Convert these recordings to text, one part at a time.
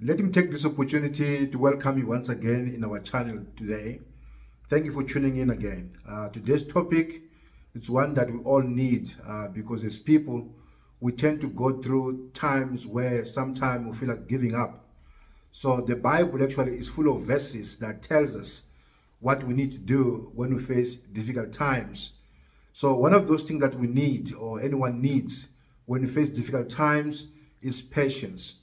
Let me take this opportunity to welcome you once again in our channel today. Thank you for tuning in again. Today's topic is one that we all need because as people, we tend to go through times where sometimes we feel like giving up. So the Bible actually is full of verses that tells us what we need to do when we face difficult times. So one of those things that we need or anyone needs when we face difficult times is patience.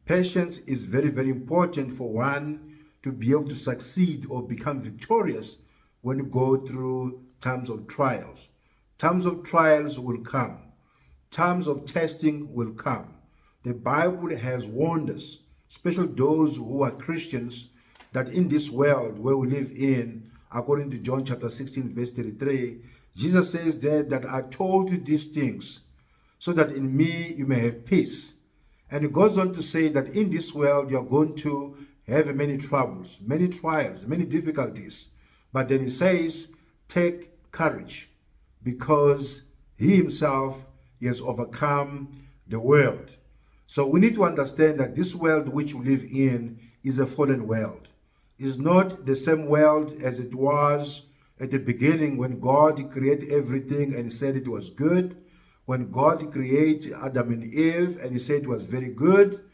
Patience is very, very important for one to be able to succeed or become victorious when you go through times of trials. Times of trials will come. Times of testing will come. The Bible has warned us, especially those who are Christians, that in this world where we live in, according to John chapter 16, verse 33, Jesus says there that I told you these things so that in me you may have peace. And he goes on to say that in this world you are going to have many troubles, many trials, many difficulties. But then he says, take courage because he himself he has overcome the world. So we need to understand that this world which we live in is a fallen world. It's not the same world as it was at the beginning when God created everything and he said it was good. When God created Adam and Eve and he said it was very good,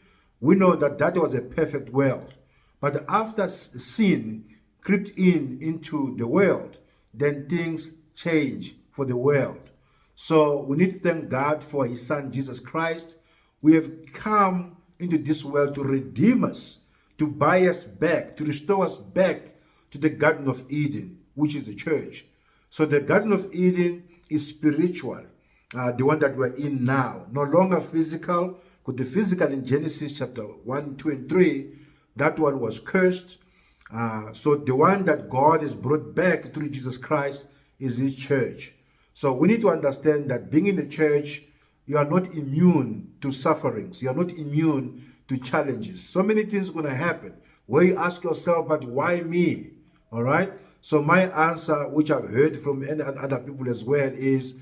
we know that that was a perfect world. But after sin crept into the world, then things change for the world. So we need to thank God for his son, Jesus Christ. We have come into this world to redeem us, to buy us back, to restore us back to the Garden of Eden, which is the church. So the Garden of Eden is spiritual, the one that we're in now, no longer physical, because the physical in Genesis chapter 1, 2, and 3, that one was cursed. So the one that God has brought back through Jesus Christ is his church. So we need to understand that being in the church, you are not immune to sufferings. You are not immune to challenges. So many things are going to happen where you ask yourself, but why me? All right. So my answer, which I've heard from other people as well, is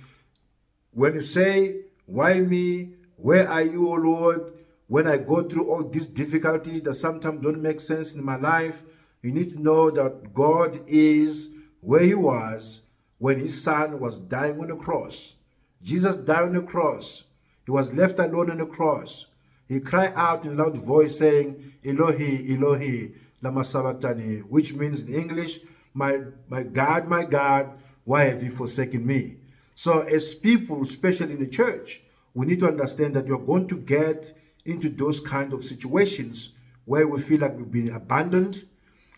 when you say, why me? Where are you, O Lord? When I go through all these difficulties that sometimes don't make sense in my life, you need to know that God is where he was when his son was dying on the cross. Jesus died on the cross. He was left alone on the cross. He cried out in a loud voice saying, Elohi, Elohi, lama sabachthani, which means in English, my God, why have you forsaken me? So as people, especially in the church, we need to understand that you're going to get into those kind of situations where we feel like we've been abandoned,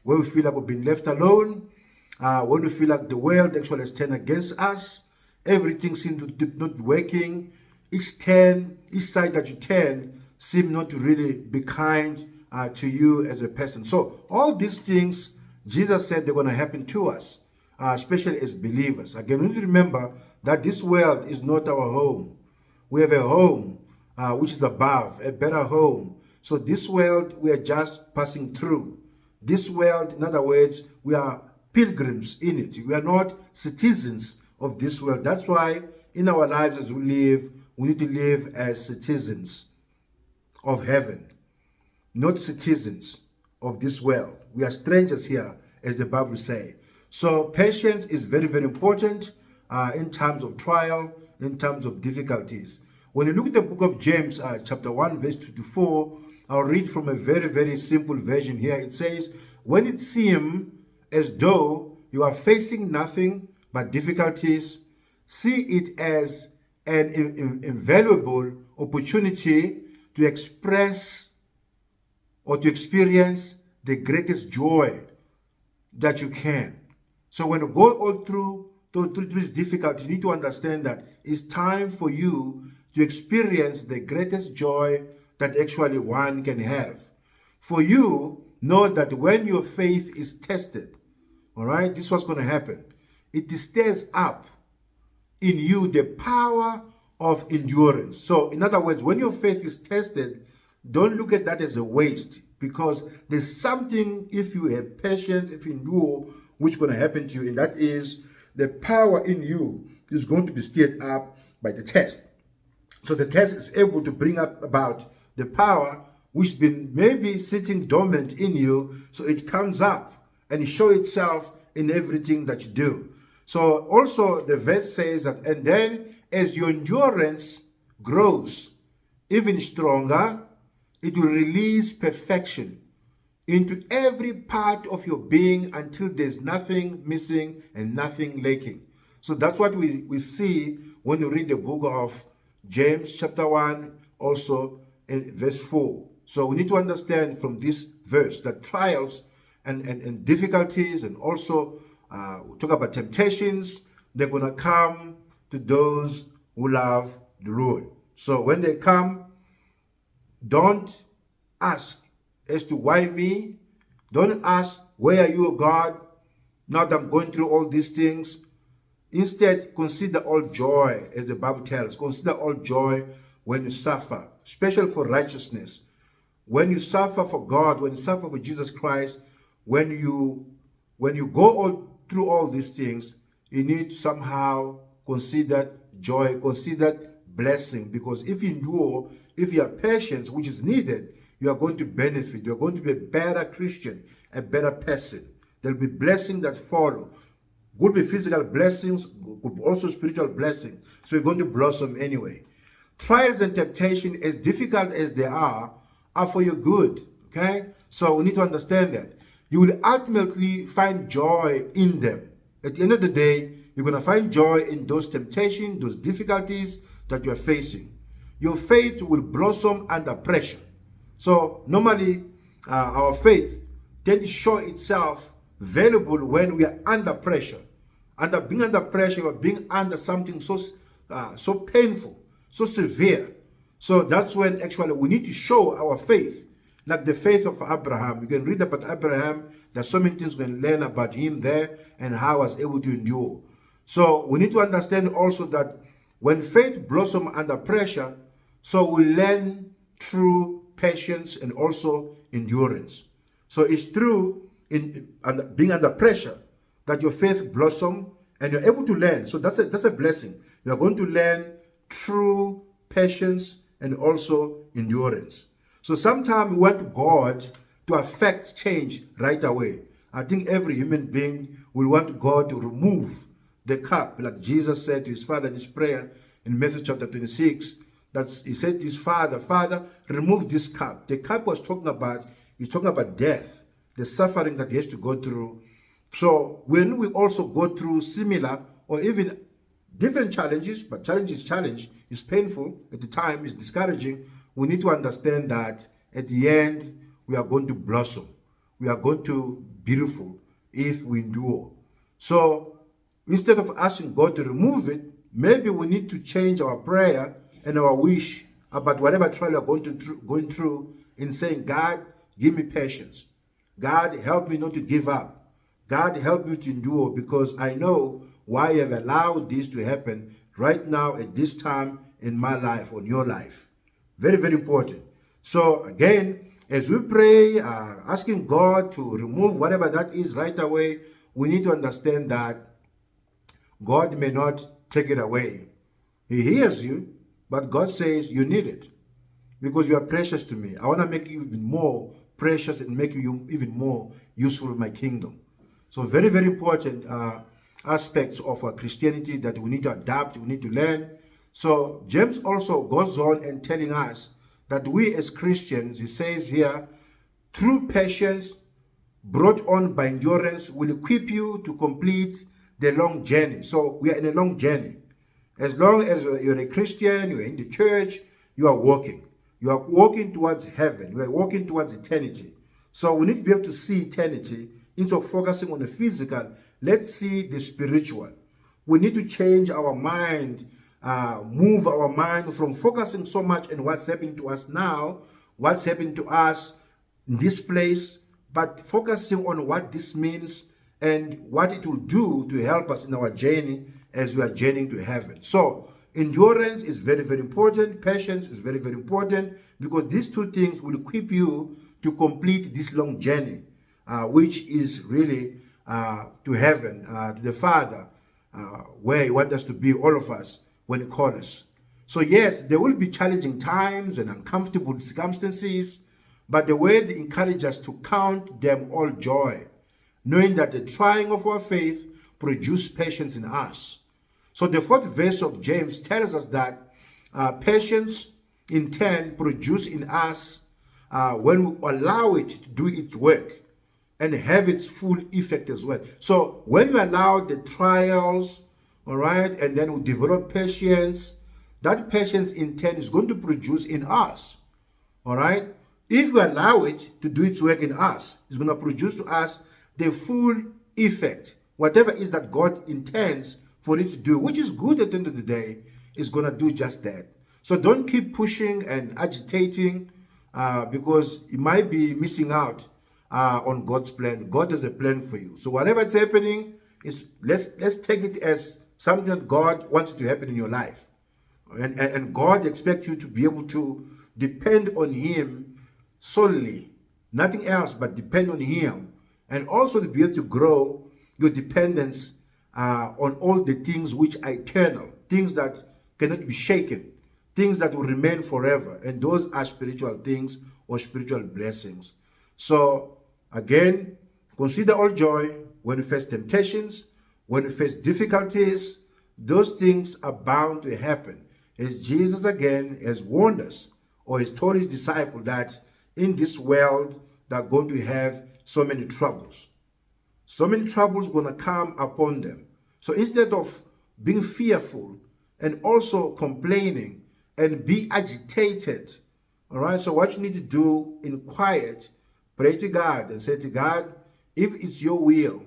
where we feel like we've been left alone, when we feel like the world actually has turned against us, everything seems to be not working. Each side that you turn seem not to really be kind to you as a person. So all these things, Jesus said they're going to happen to us, especially as believers. Again, we need to remember that this world is not our home. We have a home which is above, a better home. So this world, we are just passing through. This world, in other words, we are pilgrims in it. We are not citizens of this world. That's why in our lives as we live, we need to live as citizens of heaven, not citizens of this world. We are strangers here, as the Bible says. So patience is very, very important in times of trial, in times of difficulties. When you look at the book of James, chapter 1, verse 2 to 4, I'll read from a very, very simple version here. It says, when it seems as though you are facing nothing but difficulties, see it as an invaluable opportunity to express or to experience the greatest joy that you can. So when you go all through this difficulty, you need to understand that it's time for you to experience the greatest joy that actually one can have. For you, know that when your faith is tested, all right, this is what's going to happen. It stirs up in you the power of endurance. So in other words, when your faith is tested, don't look at that as a waste, because there's something, if you have patience, if you endure, which is going to happen to you, and that is the power in you is going to be stirred up by the test. So the test is able to bring up about the power which has been maybe sitting dormant in you, so it comes up and show itself in everything that you do. So also the verse says that, and then as your endurance grows even stronger, it will release perfection into every part of your being until there's nothing missing and nothing lacking. So that's what we see when you read the book of James chapter 1, also in verse 4. So we need to understand from this verse that trials and difficulties, and also talk about temptations, they're going to come to those who love the Lord. So when they come, don't ask as to why me. Don't ask, where are you, God, now that I'm going through all these things. Instead, consider all joy, as the Bible tells. Consider all joy when you suffer, especially for righteousness. When you suffer for God, when you suffer for Jesus Christ, when you go through all these things, you need to somehow consider joy, consider blessing. Because if you endure, if you have patience, which is needed, you are going to benefit. You're going to be a better Christian, a better person. There'll be blessings that follow. Could be physical blessings, could be also spiritual blessings. So you're going to blossom anyway. Trials and temptation, as difficult as they are for your good. Okay? So we need to understand that. You will ultimately find joy in them. At the end of the day, you're going to find joy in those temptations, those difficulties that you're facing. Your faith will blossom under pressure. So normally, our faith tends to show itself valuable when we are under pressure. Being under pressure, or being under something so painful, so severe. So that's when actually we need to show our faith, like the faith of Abraham. You can read about Abraham. There's so many things we can learn about him there and how he was able to endure. So we need to understand also that when faith blossoms under pressure, so we learn through patience and also endurance. So it's through being under pressure that your faith blossom and you're able to learn. So that's a blessing. You're going to learn through patience and also endurance. So sometimes we want God to affect change right away. I think every human being will want God to remove the cup, like Jesus said to his Father in his prayer in Matthew chapter 26, that he said to his Father, Father, remove this cup. The cup he's talking about death, the suffering that he has to go through. So when we also go through similar or even different challenges, but challenge, it's painful at the time, it's discouraging, we need to understand that at the end, we are going to blossom. We are going to be beautiful if we endure. So instead of asking God to remove it, maybe we need to change our prayer and our wish about whatever trial you're going through in saying, God, give me patience. God, help me not to give up. God, help me to endure, because I know why you have allowed this to happen right now at this time in my life or in your life. Very, very important. So again, as we pray, asking God to remove whatever that is right away, we need to understand that God may not take it away. He hears you, but God says you need it because you are precious to me. I want to make you even more precious and make you even more useful in my kingdom. So very, very important aspects of Christianity that we need to adapt, we need to learn. So James also goes on and telling us that we as Christians, he says here, through patience brought on by endurance will equip you to complete the long journey. So we are in a long journey. As long as you're a Christian, you're in the church, you are walking. You are walking towards heaven. You are walking towards eternity. So we need to be able to see eternity instead of focusing on the physical. Let's see the spiritual. We need to change our mind, move our mind from focusing so much on what's happening to us now, what's happening to us in this place, but focusing on what this means and what it will do to help us in our journey as we are journeying to heaven. So endurance is very, very important. Patience is very, very important, because these two things will equip you to complete this long journey, which is really to heaven, to the Father, where he wants us to be, all of us, when he calls us. So yes, there will be challenging times and uncomfortable circumstances, But the word encourages us to count them all joy, knowing that the trying of our faith produces patience in us. So the fourth verse of James tells us that patience in turn produces in us when we allow it to do its work and have its full effect as well. So when we allow the trials, all right, and then we develop patience, that patience in turn is going to produce in us, all right? If we allow it to do its work in us, it's going to produce to us the full effect. Whatever it is that God intends for it to do, which is good at the end of the day, is going to do just that. So don't keep pushing and agitating because you might be missing out on God's plan. God has a plan for you. So whatever it's happening, let's take it as something that God wants to happen in your life. And God expects you to be able to depend on Him solely, nothing else but depend on Him, and also to be able to grow your dependence on all the things which are eternal, things that cannot be shaken, things that will remain forever, and those are spiritual things or spiritual blessings. So again, consider all joy when you face temptations, when you face difficulties. Those things are bound to happen, as Jesus again has warned us, or has told his disciples that in this world they're going to have so many troubles. So many troubles going to come upon them. So instead of being fearful and also complaining and be agitated, all right, so what you need to do in quiet, pray to God and say to God, if it's your will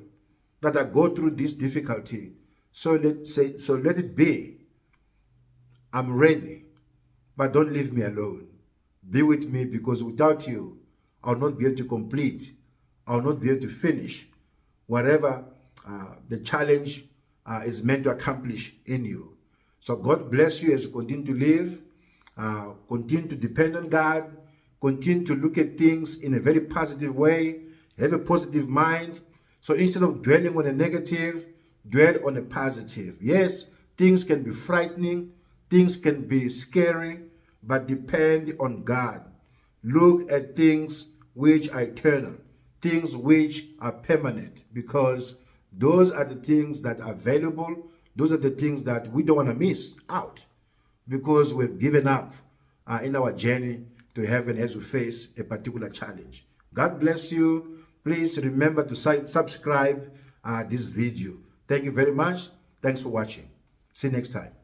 that I go through this difficulty, so let it be. I'm ready, but don't leave me alone. Be with me, because without you, I'll not be able to complete. I'll not be able to finish whatever the challenge is meant to accomplish in you. So God bless you as you continue to live, continue to depend on God, continue to look at things in a very positive way, have a positive mind. So instead of dwelling on the negative, dwell on the positive. Yes, things can be frightening, things can be scary, but depend on God. Look at things which are eternal, things which are permanent, because those are the things that are valuable. Those are the things that we don't want to miss out, because we've given up in our journey to heaven as we face a particular challenge. God bless you. Please remember to subscribe this video. Thank you very much. Thanks for watching. See you next time.